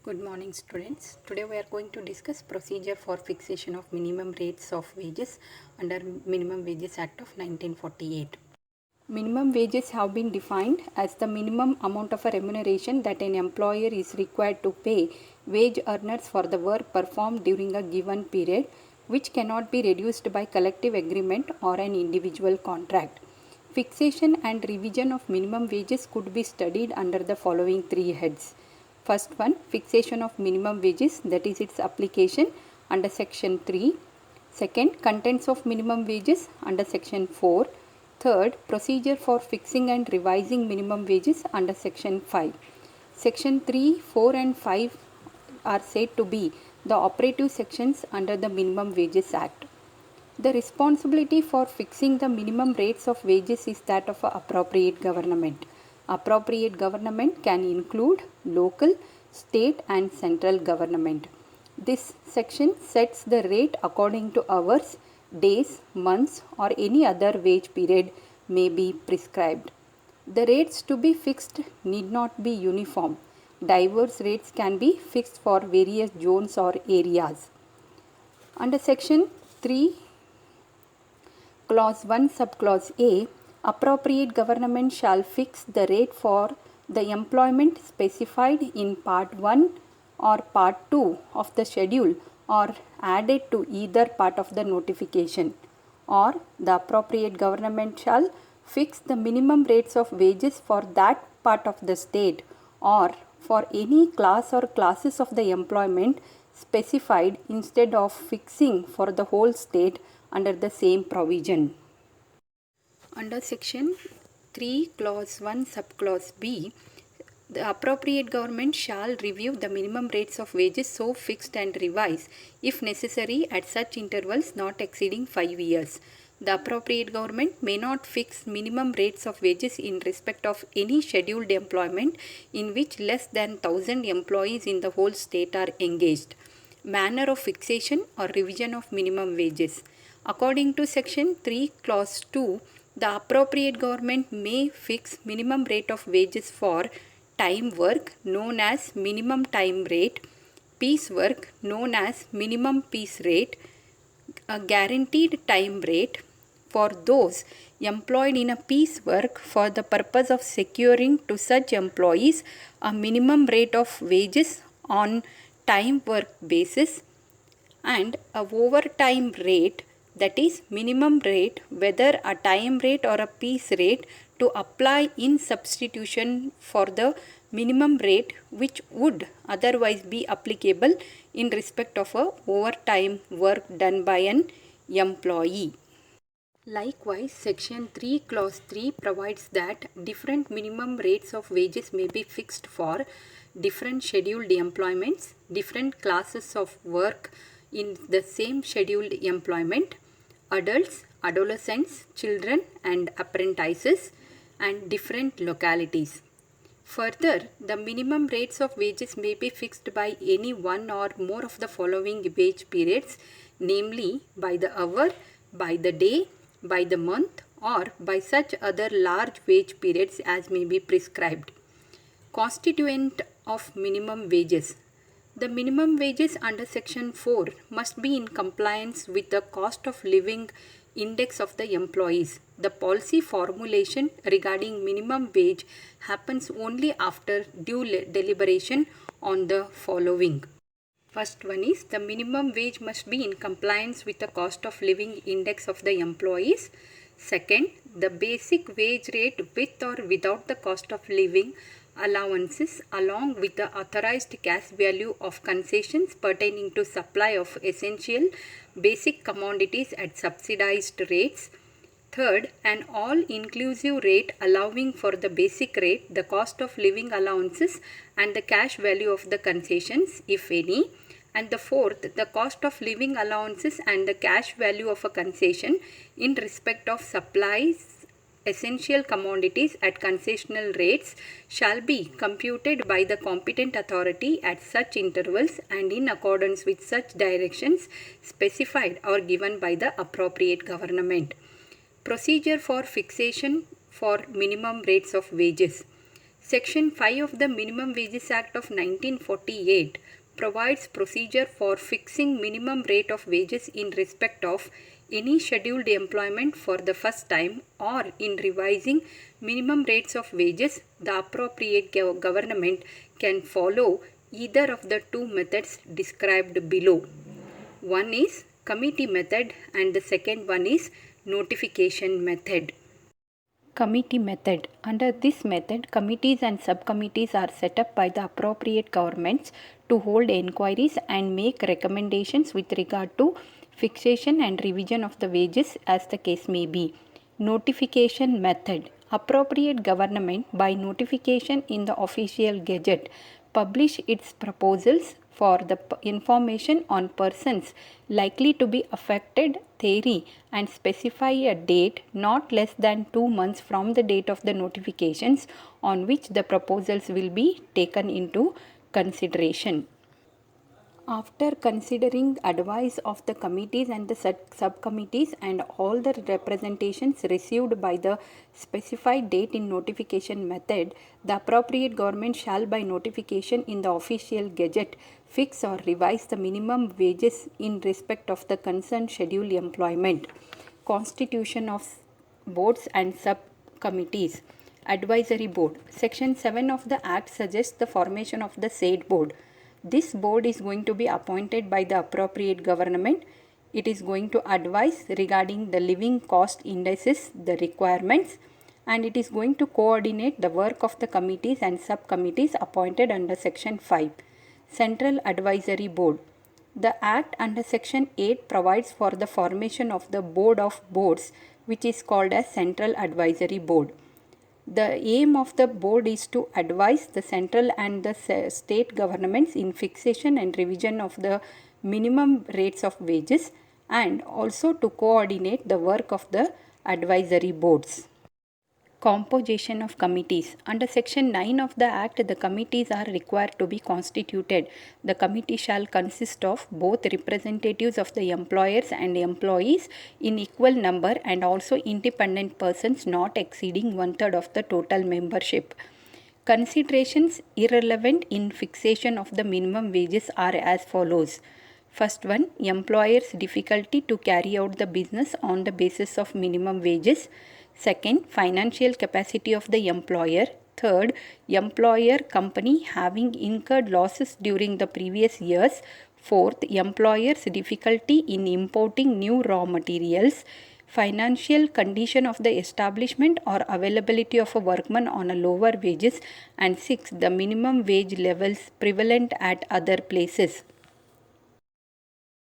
Good morning students. Today we are going to discuss procedure for fixation of minimum rates of wages under Minimum Wages Act of 1948. Minimum wages have been defined as the minimum amount of a remuneration that an employer is required to pay wage earners for the work performed during a given period, which cannot be reduced by collective agreement or an individual contract. Fixation and revision of minimum wages could be studied under the following three heads. First one, fixation of minimum wages, that is its application under section 3. Second, contents of minimum wages under section 4. Third, procedure for fixing and revising minimum wages under section 5. Section 3, 4 and 5 are said to be the operative sections under the Minimum Wages Act. The responsibility for fixing the minimum rates of wages is that of an appropriate government. Appropriate government can include local, state and central government. This section sets the rate according to hours, days, months or any other wage period may be prescribed. The rates to be fixed need not be uniform. Diverse rates can be fixed for various zones or areas. Under section 3, clause 1, subclause A, appropriate government shall fix the rate for the employment specified in part 1 or part 2 of the schedule or added to either part of the notification, or the appropriate government shall fix the minimum rates of wages for that part of the state or for any class or classes of the employment specified instead of fixing for the whole state under the same provision. Under section 3, clause 1, subclause B, the appropriate government shall review the minimum rates of wages so fixed and revise, if necessary, at such intervals not exceeding 5 years. The appropriate government may not fix minimum rates of wages in respect of any scheduled employment in which less than 1,000 employees in the whole state are engaged. Manner of fixation or revision of minimum wages. According to section 3, clause 2, the appropriate government may fix minimum rate of wages for time work known as minimum time rate, piece work known as minimum piece rate, a guaranteed time rate for those employed in a piece work for the purpose of securing to such employees a minimum rate of wages on time work basis, and a overtime rate, that is minimum rate whether a time rate or a piece rate, to apply in substitution for the minimum rate which would otherwise be applicable in respect of a overtime work done by an employee. Likewise, section 3, clause 3 provides that different minimum rates of wages may be fixed for different scheduled employments, different classes of work in the same scheduled employment, adults, adolescents, children and apprentices, and different localities. Further, the minimum rates of wages may be fixed by any one or more of the following wage periods, namely by the hour, by the day, by the month, or by such other large wage periods as may be prescribed. Constituent of minimum wages. The minimum wages under section 4 must be in compliance with the cost of living index of the employees. The policy formulation regarding minimum wage happens only after due deliberation on the following. First one is, the minimum wage must be in compliance with the cost of living index of the employees. Second, the basic wage rate with or without the cost of living allowances along with the authorized cash value of concessions pertaining to supply of essential basic commodities at subsidized rates. Third, an all-inclusive rate allowing for the basic rate, the cost of living allowances and the cash value of the concessions, if any. And the fourth, the cost of living allowances and the cash value of a concession in respect of supplies essential commodities at concessional rates shall be computed by the competent authority at such intervals and in accordance with such directions specified or given by the appropriate government. Procedure for fixation for minimum rates of wages. Section 5 of the Minimum Wages Act of 1948 provides procedure for fixing minimum rate of wages in respect of any scheduled employment for the first time, or in revising minimum rates of wages. The appropriate government can follow either of the two methods described below. One is committee method and the second one is notification method. Committee method. Under this method, committees and subcommittees are set up by the appropriate governments to hold inquiries and make recommendations with regard to fixation and revision of the wages as the case may be. Notification method. Appropriate government by notification in the official gazette publish its proposals for the information on persons likely to be affected theory and specify a date not less than 2 months from the date of the notifications on which the proposals will be taken into consideration. After considering advice of the committees and the subcommittees and all the representations received by the specified date in notification method, the appropriate government shall by notification in the official gazette fix or revise the minimum wages in respect of the concerned scheduled employment. Constitution of boards and subcommittees. Advisory Board. Section 7 of the Act suggests the formation of the said board. This board is going to be appointed by the appropriate government. It is going to advise regarding the living cost indices, the requirements, and it is going to coordinate the work of the committees and subcommittees appointed under Section 5. Central Advisory Board. The Act under Section 8 provides for the formation of the Board of Boards, which is called as Central Advisory Board. The aim of the board is to advise the central and the state governments in fixation and revision of the minimum rates of wages, and also to coordinate the work of the advisory boards. Composition of committees. Under Section 9 of the Act, the committees are required to be constituted. The committee shall consist of both representatives of the employers and employees in equal number and also independent persons not exceeding 1/3 of the total membership. Considerations irrelevant in fixation of the minimum wages are as follows. First one, employers' difficulty to carry out the business on the basis of minimum wages. Second, financial capacity of the employer. Third, employer company having incurred losses during the previous years. Fourth, employer's difficulty in importing new raw materials. Financial condition of the establishment or availability of a workman on a lower wages. And sixth, the minimum wage levels prevalent at other places.